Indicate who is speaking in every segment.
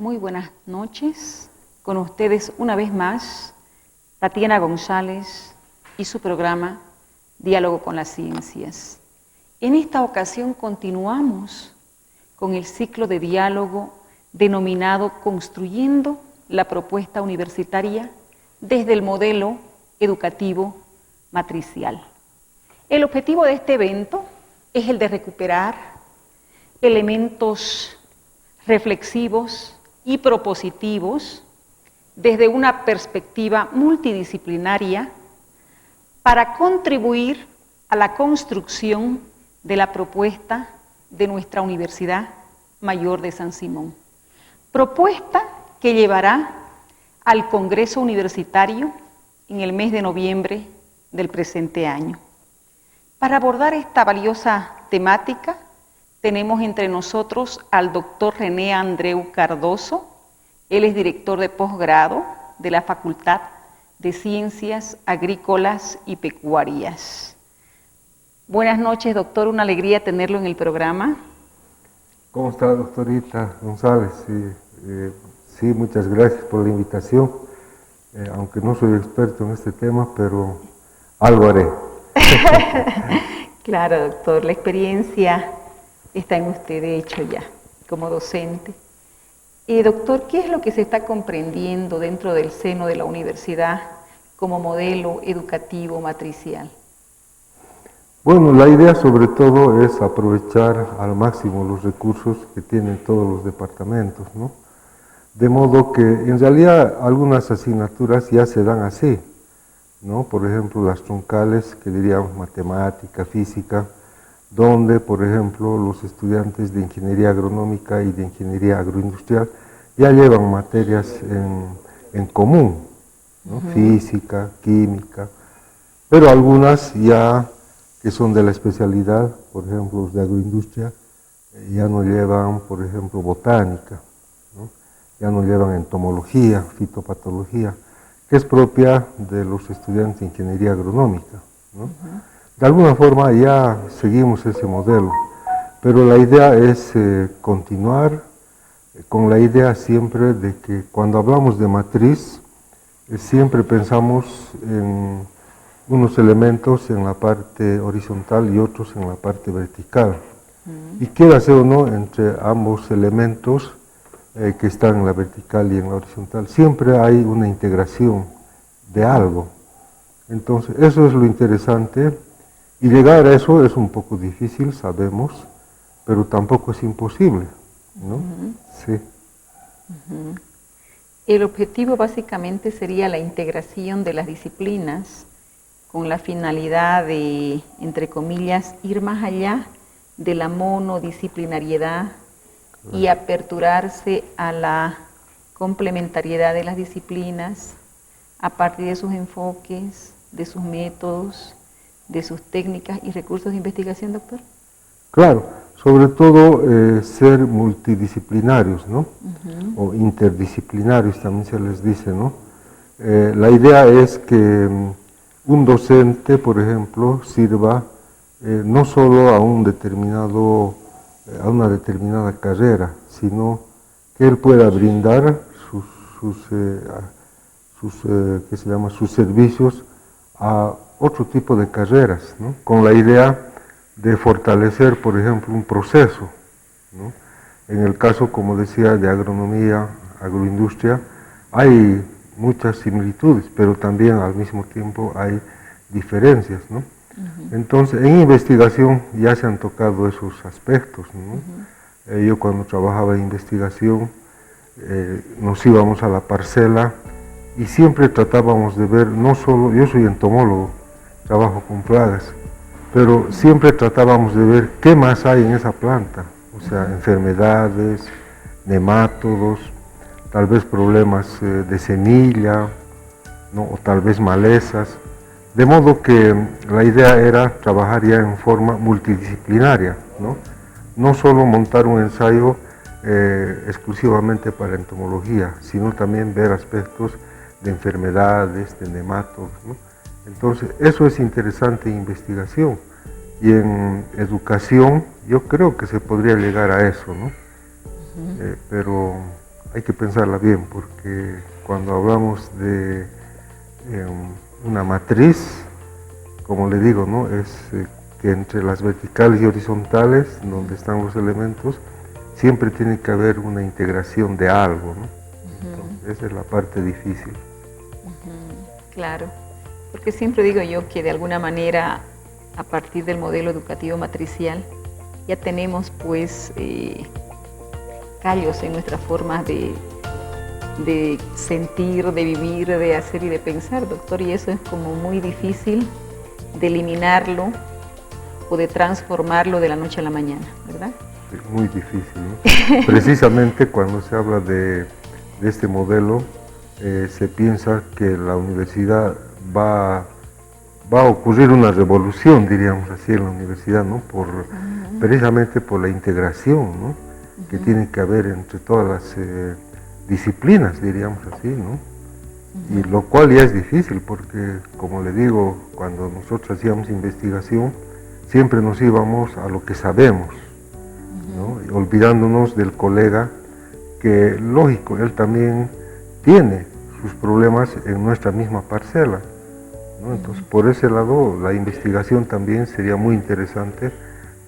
Speaker 1: Muy buenas noches. Con ustedes una vez más, Tatiana González y su programa Diálogo con las Ciencias. En esta ocasión continuamos con el ciclo de diálogo denominado Construyendo la propuesta universitaria desde el modelo educativo matricial. El objetivo de este evento es el de recuperar elementos reflexivos y propositivos desde una perspectiva multidisciplinaria para contribuir a la construcción de la propuesta de nuestra Universidad Mayor de San Simón. Propuesta que llevará al Congreso Universitario en el mes de noviembre del presente año. Para abordar esta valiosa temática, tenemos entre nosotros al doctor René Andreu Cardoso. Él es director de posgrado de la Facultad de Ciencias Agrícolas y Pecuarias. Buenas noches, doctor, una alegría tenerlo en el programa.
Speaker 2: ¿Cómo está, doctorita González? Sí, muchas gracias por la invitación, aunque no soy experto en este tema, pero algo haré.
Speaker 1: Claro, doctor, la experiencia está en usted, de hecho, ya, como docente. Doctor, ¿qué es lo que se está comprendiendo dentro del seno de la universidad como modelo educativo matricial?
Speaker 2: Bueno, la idea sobre todo es aprovechar al máximo los recursos que tienen todos los departamentos, ¿no? De modo que en realidad algunas asignaturas ya se dan así, ¿no? Por ejemplo, las troncales, que diríamos matemática, física, donde, por ejemplo, los estudiantes de ingeniería agronómica y de ingeniería agroindustrial ya llevan materias en común, ¿no? Física, química, pero algunas ya que son de la especialidad, por ejemplo, los de agroindustria, ya no llevan, por ejemplo, botánica, ¿no? Ya no llevan entomología, fitopatología, que es propia de los estudiantes de ingeniería agronómica, ¿no? De alguna forma ya seguimos ese modelo, pero la idea es continuar con la idea siempre de que cuando hablamos de matriz, siempre pensamos en unos elementos en la parte horizontal y otros en la parte vertical. Y quédase o no entre ambos elementos que están en la vertical y en la horizontal, siempre hay una integración de algo. Entonces, eso es lo interesante. Y llegar a eso es un poco difícil, sabemos, pero tampoco es imposible, ¿no? Sí.
Speaker 1: El objetivo básicamente sería la integración de las disciplinas con la finalidad de, entre comillas, ir más allá de la monodisciplinariedad y aperturarse a la complementariedad de las disciplinas a partir de sus enfoques, de sus métodos, de sus técnicas y recursos de investigación, doctor?
Speaker 2: Claro, sobre todo ser multidisciplinarios, ¿no? O interdisciplinarios también se les dice, ¿no? La idea es que un docente, por ejemplo, sirva no solo a una determinada carrera, sino que él pueda brindar sus servicios a otro tipo de carreras, ¿no? Con la idea de fortalecer, por ejemplo, un proceso, ¿no? En el caso, como decía, de agronomía, agroindustria, hay muchas similitudes, pero también al mismo tiempo hay diferencias, ¿no? Entonces, en investigación ya se han tocado esos aspectos, ¿no? Yo cuando trabajaba en investigación, nos íbamos a la parcela y siempre tratábamos de ver, no solo, yo soy entomólogo, trabajo con plagas, pero siempre tratábamos de ver qué más hay en esa planta, o sea, enfermedades, nemátodos, tal vez problemas de semilla, ¿no? O tal vez malezas, de modo que la idea era trabajar ya en forma multidisciplinaria, ¿no? No solo montar un ensayo exclusivamente para entomología, sino también ver aspectos de enfermedades, de nemátodos, ¿no? Entonces, eso es interesante en investigación. Y en educación, yo creo que se podría llegar a eso, ¿no? Pero hay que pensarla bien, porque cuando hablamos de una matriz, como le digo, ¿no? Es que entre las verticales y horizontales, donde están los elementos, siempre tiene que haber una integración de algo, ¿no? Entonces, esa es la parte difícil.
Speaker 1: Claro, porque siempre digo yo que de alguna manera, a partir del modelo educativo matricial, ya tenemos pues callos en nuestras formas de sentir, de vivir, de hacer y de pensar, doctor, y eso es como muy difícil de eliminarlo o de transformarlo de la noche a la mañana, ¿verdad?
Speaker 2: Sí, muy difícil, ¿no? Precisamente cuando se habla de este modelo, se piensa que la universidad va a ocurrir una revolución, diríamos así, en la universidad, ¿no? Precisamente por la integración, ¿no? Que tiene que haber entre todas las disciplinas, diríamos así, ¿no? Y lo cual ya es difícil porque, como le digo, cuando nosotros hacíamos investigación, siempre nos íbamos a lo que sabemos, ¿no? Y olvidándonos del colega que, lógico, él también tiene sus problemas en nuestra misma parcela, ¿no? Entonces, por ese lado, la investigación también sería muy interesante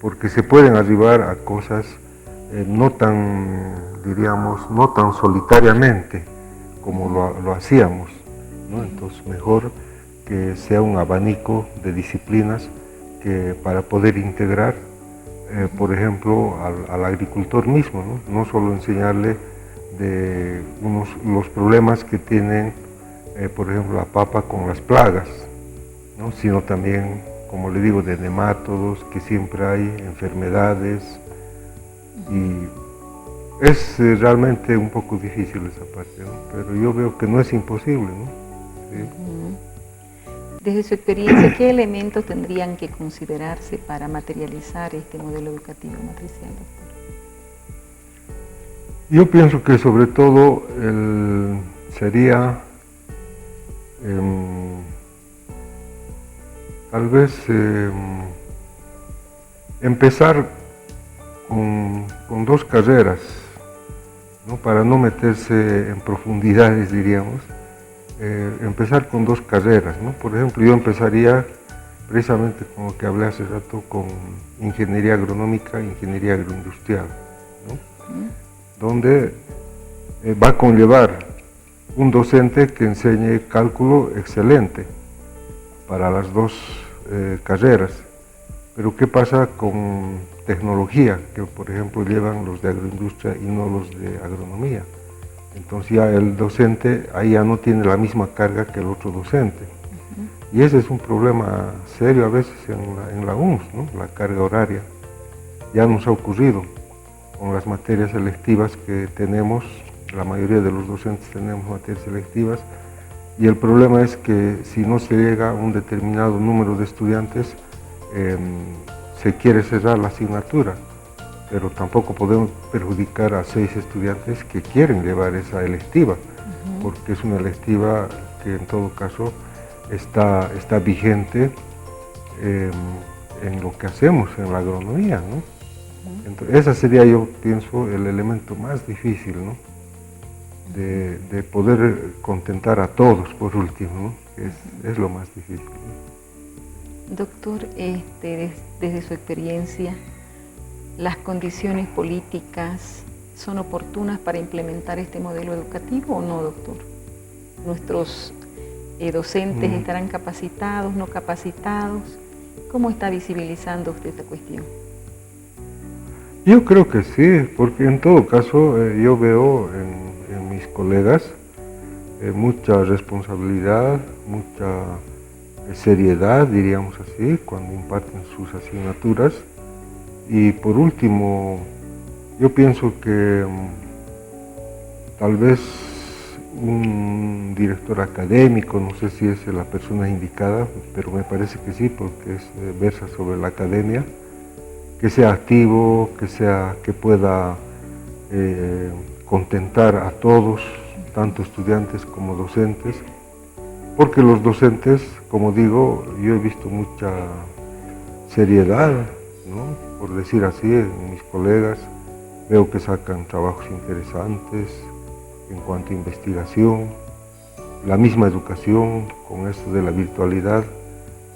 Speaker 2: porque se pueden arribar a cosas no tan, diríamos, no tan solitariamente como lo hacíamos, ¿no? Entonces, mejor que sea un abanico de disciplinas que para poder integrar, por ejemplo, al agricultor mismo, ¿no? No solo enseñarle de los problemas que tienen, por ejemplo, la papa con las plagas, ¿no? Sino también, como le digo, de nemátodos, que siempre hay enfermedades, y es realmente un poco difícil esa parte, ¿no? Pero yo veo que no es imposible, ¿no? Sí.
Speaker 1: Desde su experiencia, ¿qué elementos tendrían que considerarse para materializar este modelo educativo matricial, doctor?
Speaker 2: Yo pienso que sobre todo sería tal vez empezar con dos carreras, ¿no? Para no meterse en profundidades, diríamos, empezar con dos carreras, ¿no? Por ejemplo, yo empezaría precisamente con lo que hablé hace rato, con ingeniería agronómica e ingeniería agroindustrial, ¿no? Donde va a conllevar un docente que enseñe cálculo excelente para las dos carreras. Pero ¿qué pasa con tecnología, que por ejemplo llevan los de agroindustria y no los de agronomía? Entonces ya el docente ahí ya no tiene la misma carga que el otro docente. Y ese es un problema serio a veces en la UNS, ¿no? La carga horaria. Ya nos ha ocurrido con las materias selectivas que tenemos, la mayoría de los docentes tenemos materias selectivas, y el problema es que si no se llega a un determinado número de estudiantes, se quiere cerrar la asignatura, pero tampoco podemos perjudicar a 6 estudiantes que quieren llevar esa electiva, porque es una electiva que en todo caso está vigente en lo que hacemos en la agronomía, ¿no? Entonces, ese sería, yo pienso, el elemento más difícil, ¿no? De poder contentar a todos, por último, ¿no? Es lo más difícil, ¿no?
Speaker 1: Doctor, desde su experiencia, ¿las condiciones políticas son oportunas para implementar este modelo educativo o no, doctor? ¿Nuestros docentes estarán capacitados, no capacitados? ¿Cómo está visibilizando usted esta cuestión?
Speaker 2: Yo creo que sí, porque en todo caso yo veo en mis colegas mucha responsabilidad, mucha seriedad, diríamos así, cuando imparten sus asignaturas. Y por último, yo pienso que tal vez un director académico, no sé si es la persona indicada, pero me parece que sí, porque versa sobre la academia, que sea activo, que pueda contentar a todos, tanto estudiantes como docentes, porque los docentes, como digo, yo he visto mucha seriedad, ¿no? Por decir así, en mis colegas, veo que sacan trabajos interesantes, en cuanto a investigación, la misma educación, con esto de la virtualidad,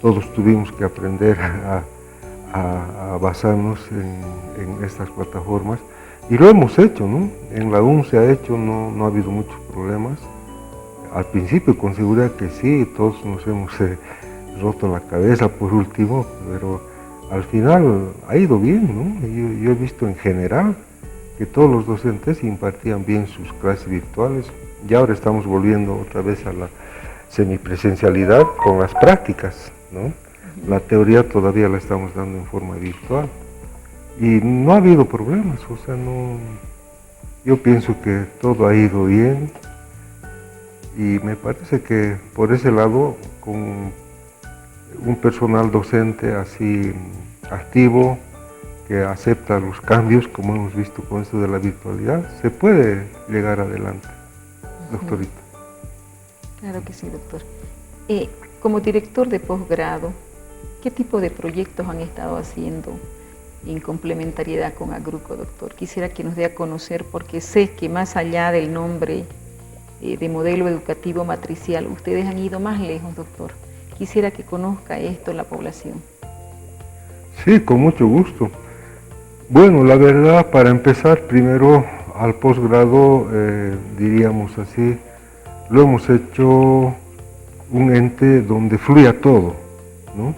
Speaker 2: todos tuvimos que aprender a basarnos en estas plataformas y lo hemos hecho, ¿no? En la UN se ha hecho, no ha habido muchos problemas. Al principio con seguridad que sí, todos nos hemos roto la cabeza por último, pero al final ha ido bien, ¿no? Yo he visto en general que todos los docentes impartían bien sus clases virtuales y ahora estamos volviendo otra vez a la semipresencialidad con las prácticas, ¿no? La teoría todavía la estamos dando en forma virtual y no ha habido problemas, o sea, no, yo pienso que todo ha ido bien y me parece que por ese lado, con un personal docente así activo, que acepta los cambios, como hemos visto con esto de la virtualidad, se puede llegar adelante, doctorita.
Speaker 1: Claro que sí, doctor. Como director de posgrado, ¿qué tipo de proyectos han estado haciendo en complementariedad con Agruco, doctor? Quisiera que nos dé a conocer, porque sé que más allá del nombre de modelo educativo matricial, ustedes han ido más lejos, doctor. Quisiera que conozca esto la población.
Speaker 2: Sí, con mucho gusto. Bueno, la verdad, para empezar, primero al posgrado, diríamos así, lo hemos hecho un ente donde fluya todo, ¿no?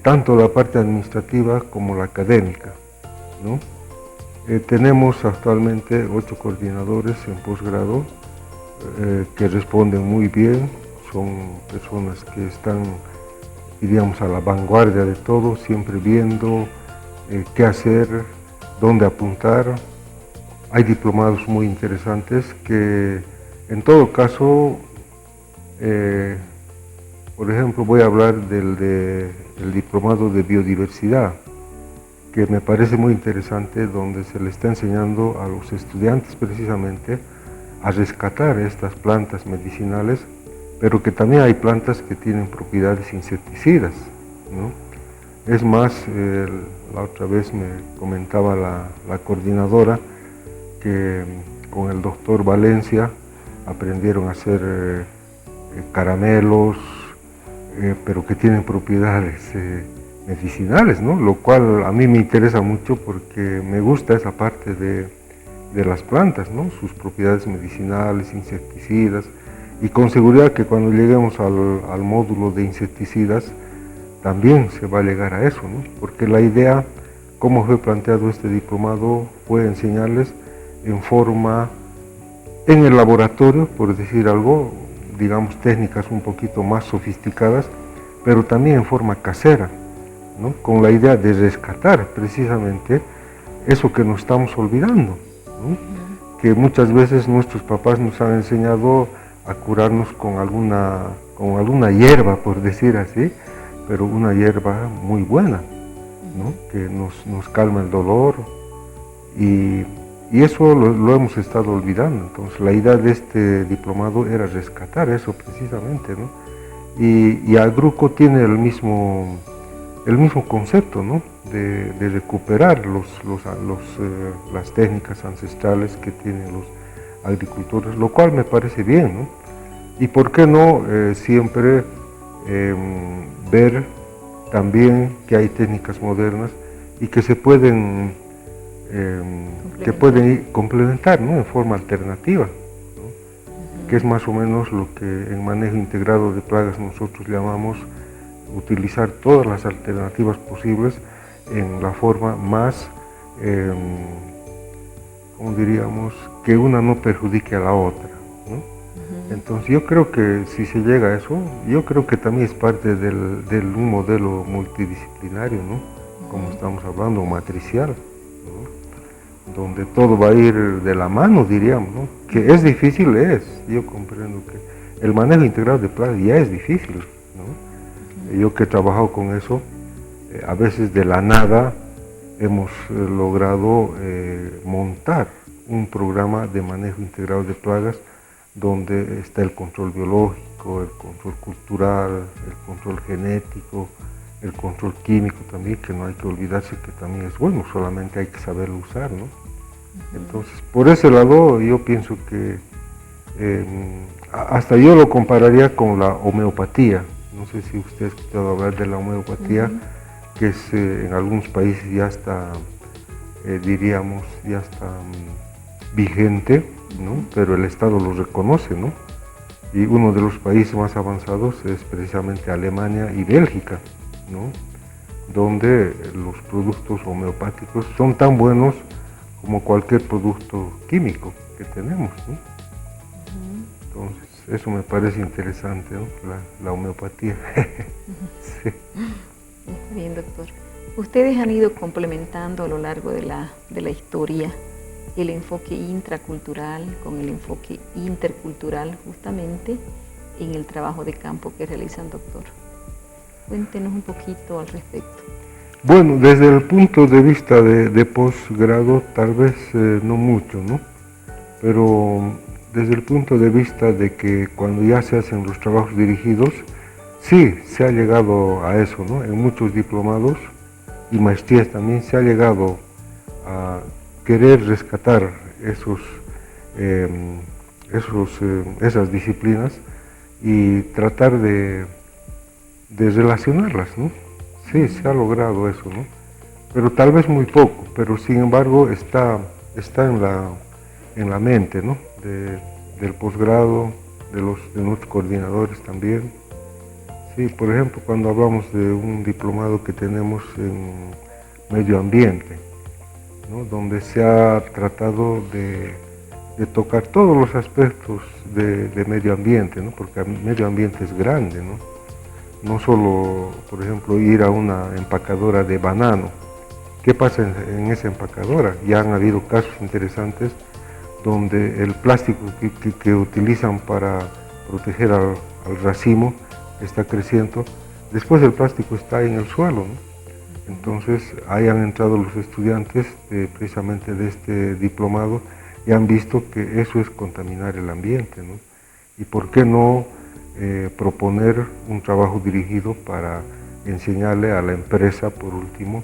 Speaker 2: Tanto la parte administrativa como la académica, ¿no? Tenemos actualmente 8 coordinadores en posgrado que responden muy bien, son personas que están, diríamos, a la vanguardia de todo, siempre viendo qué hacer, dónde apuntar. Hay diplomados muy interesantes que, en todo caso, por ejemplo, voy a hablar del diplomado de biodiversidad, que me parece muy interesante, donde se le está enseñando a los estudiantes precisamente a rescatar estas plantas medicinales, pero que también hay plantas que tienen propiedades insecticidas, ¿no? Es más, la otra vez me comentaba la coordinadora que con el doctor Valencia aprendieron a hacer caramelos, pero que tienen propiedades medicinales, ¿no? Lo cual a mí me interesa mucho porque me gusta esa parte de las plantas, ¿no? Sus propiedades medicinales, insecticidas, y con seguridad que cuando lleguemos al módulo de insecticidas también se va a llegar a eso, ¿no? Porque la idea, como fue planteado este diplomado, fue enseñarles en el laboratorio, por decir algo, digamos técnicas un poquito más sofisticadas, pero también en forma casera, ¿no? Con la idea de rescatar precisamente eso que nos estamos olvidando, ¿no? Que muchas veces nuestros papás nos han enseñado a curarnos con alguna hierba, por decir así, pero una hierba muy buena, ¿no? Que nos calma el dolor y eso lo hemos estado olvidando. Entonces la idea de este diplomado era rescatar eso precisamente, ¿no? Y Agruco tiene el mismo concepto, ¿no? De recuperar las técnicas ancestrales que tienen los agricultores, lo cual me parece bien, ¿no? Y por qué no siempre ver también que hay técnicas modernas y que se pueden ir complementar, ¿no? En forma alternativa, ¿no? Que es más o menos lo que en manejo integrado de plagas nosotros llamamos utilizar todas las alternativas posibles en la forma más, como diríamos, que una no perjudique a la otra, ¿no? Entonces yo creo que si se llega a eso, yo creo que también es parte de un modelo multidisciplinario, ¿no? Como estamos hablando, matricial, ¿no? Donde todo va a ir de la mano, diríamos, ¿no? Que es difícil, yo comprendo que el manejo integral de plagas ya es difícil, ¿no? Yo que he trabajado con eso, a veces de la nada hemos logrado montar un programa de manejo integral de plagas donde está el control biológico, el control cultural, el control genético, el control químico también, que no hay que olvidarse que también es bueno, solamente hay que saberlo usar, ¿no? Entonces, por ese lado yo pienso que hasta yo lo compararía con la homeopatía. No sé si usted ha escuchado hablar de la homeopatía, que es, en algunos países ya está, diríamos, ya está vigente, ¿no? Pero el Estado lo reconoce, ¿no? Y uno de los países más avanzados es precisamente Alemania y Bélgica, ¿no? Donde los productos homeopáticos son tan buenos como cualquier producto químico que tenemos, ¿no? Entonces, eso me parece interesante, ¿no? La homeopatía. Sí.
Speaker 1: Está bien, doctor. Ustedes han ido complementando a lo largo de la historia el enfoque intracultural con el enfoque intercultural, justamente en el trabajo de campo que realizan, doctor. Cuéntenos un poquito al respecto.
Speaker 2: Bueno, desde el punto de vista de posgrado, tal vez no mucho, ¿no? Pero desde el punto de vista de que cuando ya se hacen los trabajos dirigidos, sí, se ha llegado a eso, ¿no? En muchos diplomados y maestrías también se ha llegado a querer rescatar esas disciplinas y tratar de relacionarlas, ¿no? Sí, se ha logrado eso, ¿no? Pero tal vez muy poco, pero sin embargo está en la mente, ¿no? Del posgrado, de nuestros coordinadores también. Sí, por ejemplo, cuando hablamos de un diplomado que tenemos en medio ambiente, ¿no? Donde se ha tratado de tocar todos los aspectos de medio ambiente, ¿no? Porque el medio ambiente es grande, ¿no? No solo, por ejemplo, ir a una empacadora de banano. ¿Qué pasa en esa empacadora? Ya han habido casos interesantes donde el plástico que utilizan para proteger al racimo está creciendo. Después el plástico está en el suelo, ¿no? Entonces ahí han entrado los estudiantes precisamente de este diplomado y han visto que eso es contaminar el ambiente, ¿no? Y por qué no proponer un trabajo dirigido para enseñarle a la empresa, por último,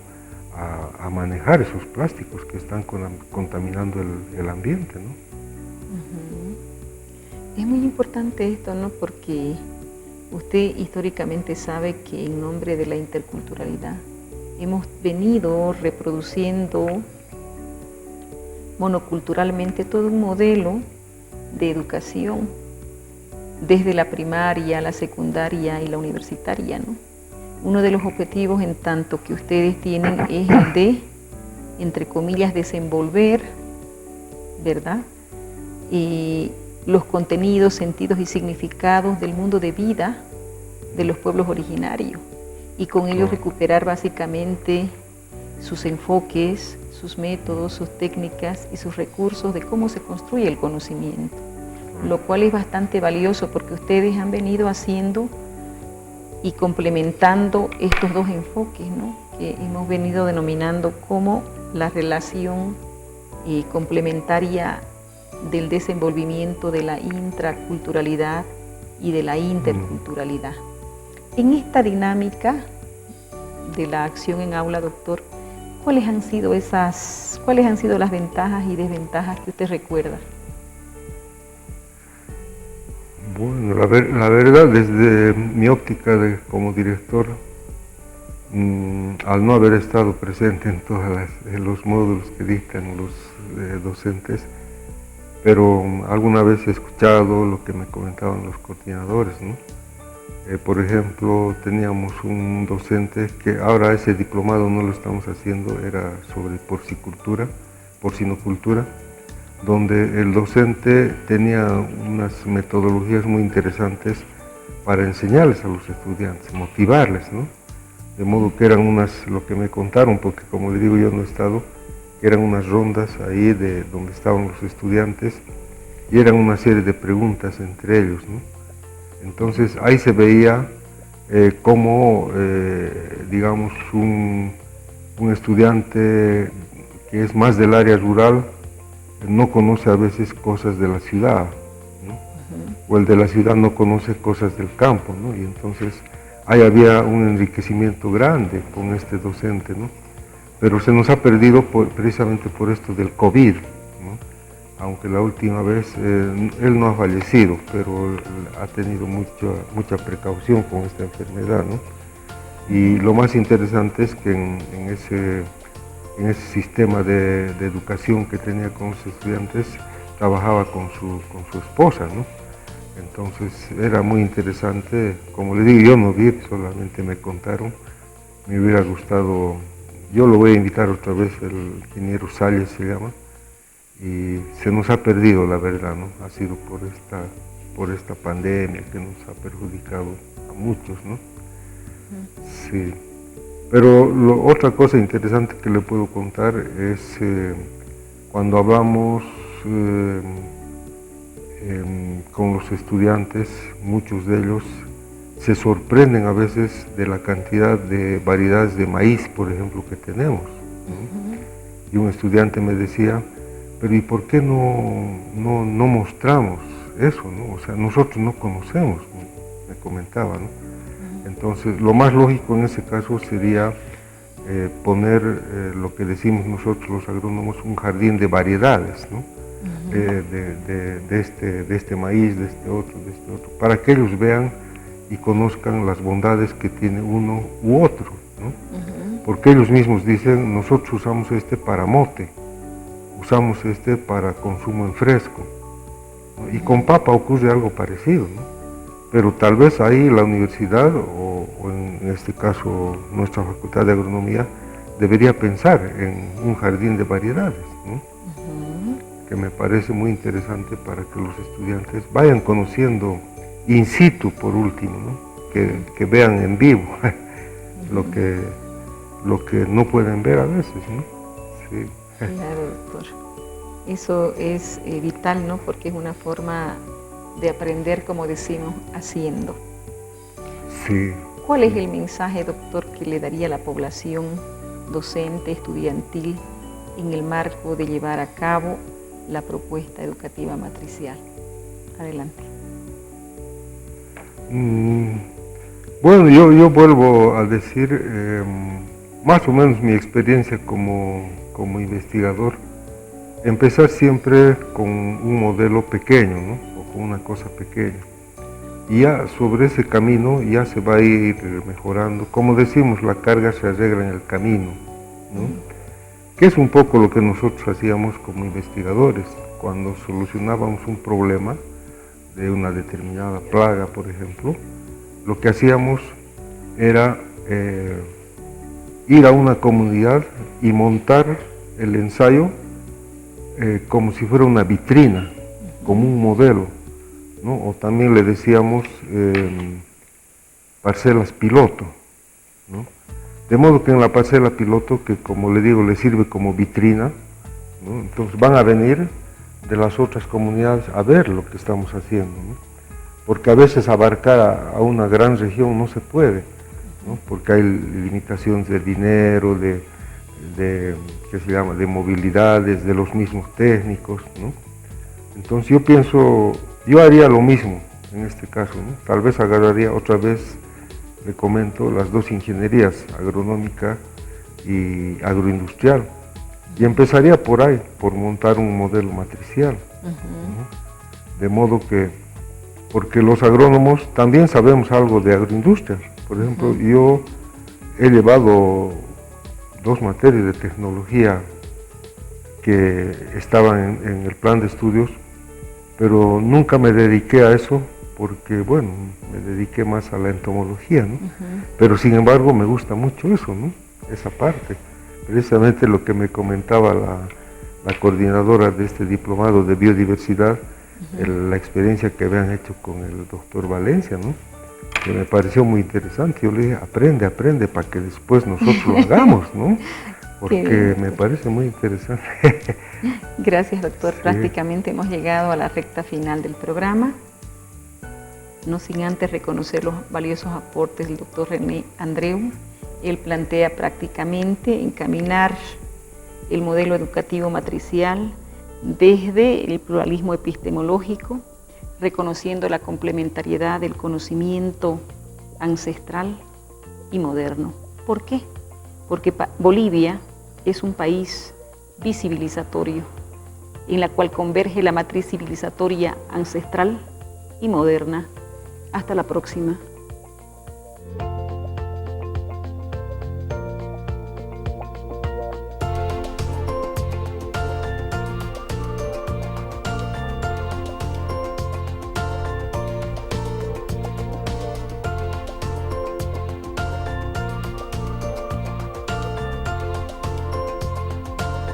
Speaker 2: a manejar esos plásticos que están contaminando el ambiente, ¿no?
Speaker 1: Es muy importante esto, ¿no? Porque usted históricamente sabe que en nombre de la interculturalidad hemos venido reproduciendo monoculturalmente todo un modelo de educación desde la primaria, la secundaria y la universitaria, ¿no? Uno de los objetivos en tanto que ustedes tienen es el de, entre comillas, desenvolver, ¿verdad? Los contenidos, sentidos y significados del mundo de vida de los pueblos originarios y con ello recuperar básicamente sus enfoques, sus métodos, sus técnicas y sus recursos de cómo se construye el conocimiento, lo cual es bastante valioso porque ustedes han venido haciendo y complementando estos dos enfoques, ¿no? Que hemos venido denominando como la relación complementaria del desenvolvimiento de la intraculturalidad y de la interculturalidad. En esta dinámica de la acción en aula, doctor, ¿cuáles han sido las ventajas y desventajas que usted recuerda?
Speaker 2: Bueno, la verdad, desde mi óptica como director, al no haber estado presente en todos los módulos que dictan los docentes, pero alguna vez he escuchado lo que me comentaban los coordinadores, ¿no? Por ejemplo, teníamos un docente que ahora ese diplomado no lo estamos haciendo, era sobre porcinocultura, donde el docente tenía unas metodologías muy interesantes para enseñarles a los estudiantes, motivarles, ¿no? De modo que eran lo que me contaron, porque como le digo yo no he estado, eran unas rondas ahí de donde estaban los estudiantes y eran una serie de preguntas entre ellos, ¿no? Entonces ahí se veía cómo, digamos, un estudiante que es más del área rural no conoce a veces cosas de la ciudad, ¿no? O el de la ciudad no conoce cosas del campo, ¿no? Y entonces ahí había un enriquecimiento grande con este docente, ¿no? Pero se nos ha perdido precisamente por esto del COVID, aunque la última vez él no ha fallecido, pero ha tenido mucha precaución con esta enfermedad, ¿no? Y lo más interesante es que en ese sistema de educación que tenía con los estudiantes, trabajaba con su esposa, ¿no? Entonces era muy interesante, como le digo, yo no vi, solamente me contaron, me hubiera gustado, yo lo voy a invitar otra vez, el ingeniero Salles se llama, y se nos ha perdido la verdad, ¿no? Ha sido por esta pandemia que nos ha perjudicado a muchos, ¿no? Sí. Pero otra cosa interesante que le puedo contar es cuando hablamos con los estudiantes, muchos de ellos se sorprenden a veces de la cantidad de variedades de maíz, por ejemplo, que tenemos, ¿no? Y un estudiante me decía, pero ¿y por qué no mostramos eso, ¿no? O sea, nosotros no conocemos, me comentaba, ¿no? Entonces, lo más lógico en ese caso sería poner lo que decimos nosotros los agrónomos, un jardín de variedades, ¿no? De este maíz, de este otro, para que ellos vean y conozcan las bondades que tiene uno u otro, ¿no? Porque ellos mismos dicen, nosotros usamos este para mote, usamos este para consumo en fresco, ¿no? Y con papa ocurre algo parecido, ¿no? Pero tal vez ahí la universidad, o en este caso nuestra Facultad de Agronomía, debería pensar en un jardín de variedades, ¿no? Que me parece muy interesante para que los estudiantes vayan conociendo in situ, por último, ¿no? Que vean en vivo lo que no pueden ver a veces, ¿no? Sí.
Speaker 3: Claro, doctor. Eso es vital, ¿no? Porque es una forma de aprender, como decimos, haciendo.
Speaker 2: Sí.
Speaker 3: ¿Cuál es el mensaje, doctor, que le daría a la población docente, estudiantil, en el marco de llevar a cabo la propuesta educativa matricial? Adelante.
Speaker 2: Bueno, yo vuelvo a decir más o menos mi experiencia como investigador. Empezar siempre con un modelo pequeño, ¿no? O con una cosa pequeña. Y ya sobre ese camino ya se va a ir mejorando. Como decimos, la carga se arregla en el camino, ¿no? Que es un poco lo que nosotros hacíamos como investigadores. Cuando solucionábamos un problema de una determinada plaga, por ejemplo, lo que hacíamos era ir a una comunidad y montar el ensayo como si fuera una vitrina, como un modelo, ¿no? O también le decíamos parcelas piloto, ¿no? De modo que en la parcela piloto, que como le digo, le sirve como vitrina, ¿no? Entonces van a venir de las otras comunidades a ver lo que estamos haciendo, ¿no? Porque a veces abarcar a una gran región no se puede, ¿no? Porque hay limitaciones de dinero, ¿qué se llama?, de movilidades, de los mismos técnicos, ¿no? Entonces yo haría lo mismo en este caso, ¿no? Tal vez agarraría otra vez, le comento, las dos ingenierías, agronómica y agroindustrial, y empezaría por ahí, por montar un modelo matricial, ¿no? De modo que, porque los agrónomos también sabemos algo de agroindustria. Por ejemplo, yo he llevado 2 materias de tecnología que estaban en el plan de estudios, pero nunca me dediqué a eso porque, bueno, me dediqué más a la entomología, ¿no? Pero sin embargo me gusta mucho eso, ¿no? Esa parte. Precisamente lo que me comentaba la coordinadora de este diplomado de biodiversidad, la experiencia que habían hecho con el doctor Valencia, ¿no? Que me pareció muy interesante. Yo le dije, aprende para que después nosotros lo hagamos, ¿no? Porque me parece muy interesante.
Speaker 3: Gracias, doctor.
Speaker 2: Sí.
Speaker 3: Prácticamente hemos llegado a la recta final del programa, no sin antes reconocer los valiosos aportes del doctor René Andreu. Él plantea prácticamente encaminar el modelo educativo matricial desde el pluralismo epistemológico, reconociendo la complementariedad del conocimiento ancestral y moderno. ¿Por qué? Porque Bolivia es un país visibilizatorio
Speaker 1: en la cual converge la matriz civilizatoria ancestral y moderna. Hasta la próxima.